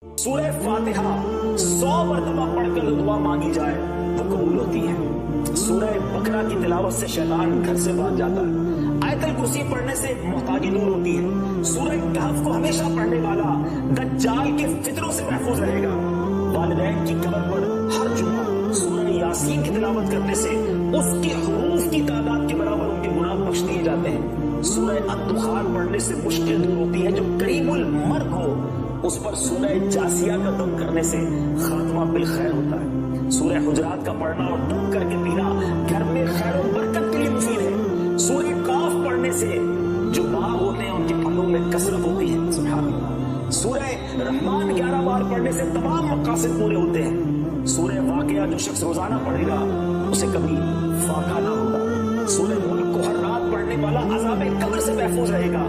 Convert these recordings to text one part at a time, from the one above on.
सूरह फातिहा 100 मरतबा पढ़कर दुआ मांगी जाए तो कबूल होती है। सूरह बकरा की तिलावत से शैतान घर से भाग जाता है। आयतल कुर्सी पढ़ने से मोहताजी दूर होती है। सूरह कहफ को हमेशा पढ़ने वाला दज्जाल के फितरों से महफूज रहेगा। वालिदैन की कब्र पर हर जुम्मा सूरह यासीन की तिलावत करने से उसके हुरूफ की तादाद के बराबर उनके गुनाह बख्श दिए जाते हैं। सूरह अद-दुखान पढ़ने से मुश्किल दूर होती है। जो करीबुल मर्ग हो उस पर सूरह जासिया का दम करने से खात्मा बिल खैर होता है। सूरह हुजरात का पढ़ना और दम करके पीना घर में खैर और बरकत के लिए मुफीद है। सूरह काफ पढ़ने से जो बाग होते हैं उनके फलों में कसरत होती है। सुभान अल्लाह। सूरह रहमान 11 बार पढ़ने से तमाम मकासद पूरे होते हैं। सूरह वाक़िया जो शख्स रोजाना पढ़ेगा उसे कभी फाका ना होगा। सूरह मुल्क को हर रात पढ़ने वाला अज़ाब कब्र से महफूज रहेगा।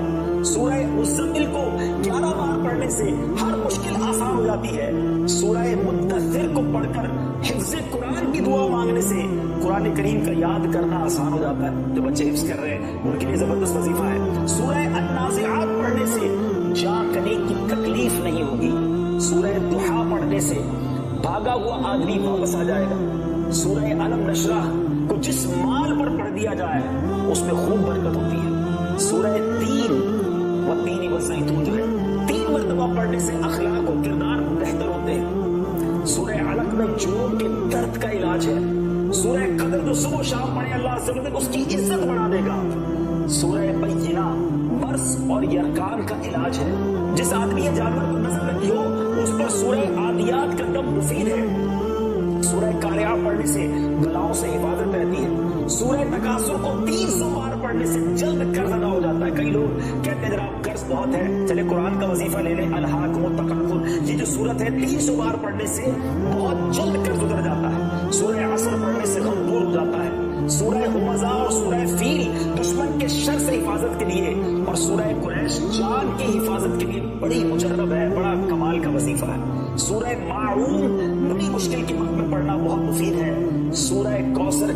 सूरह मुज़्ज़मिल को 11 बार पढ़ने से हर मुश्किल आसान हो जाती है। सूरह मुद्दस्सिर को पढ़कर हिफ्ज़ कुरान की दुआ मांगने से कुरान करीम का याद करना आसान हो जाता है। जो बच्चे हिफ्ज़ कर रहे हैं उनके लिए जबरदस्त वजीफा है। सूरह अन्नाज़िआत पढ़ने से जागने की तकलीफ नहीं होगी। सूरह दुहा पढ़ने से भागा हुआ आदमी वापस आ जाएगा। सूरह अलम नशराह को जिस माल पर पढ़ दिया जाए उसमें खूब बरकत होती है। सूरह तीन जो है 3 मरतबा पढ़ने से अखलाक और किरदार बेहतर होते हैं। सूरह अलक में जुनून के दर्द का इलाज है। सूरह कदर जो सुबह शाम पढ़े अल्लाह अज़्ज़ व जल्ल उसकी इज्जत बढ़ा देगा। सूरह बय्यिना बर्स और यरकान का इलाज है। जिस आदमी या जानवर को नजर लगी हो उस पर सूरह आदियात का दम मुफीद है। सूरह कारिया पढ़ने से बलाओं से हिफाजत रहती है। सूरह तकासुर को 300 बार पढ़ने से जल्द कर्ज अदा हो जाता है। कई लोग कहते हैं जनाब कर्ज बहुत है, चले कुरान का वजीफा ले लें, अलहाकुमुत तकासुर। ये जो सूरत है 300 बार पढ़ने से बहुत जल्द कर्ज उतर जाता है। सूरह असर पढ़ने से गम दूर हो जाता है। सूरह हुमज़ा और सूरह फील दुश्मन के शर से हिफाजत के लिए और सूरह कुरैश जान की हिफाजत के लिए बड़ी मुजर्रब है, बड़ा कमाल का वजीफा है। सूरह माऊन बड़ी मुश्किल के वक्त में पढ़ना बहुत मुफीद है। सूरह कौसर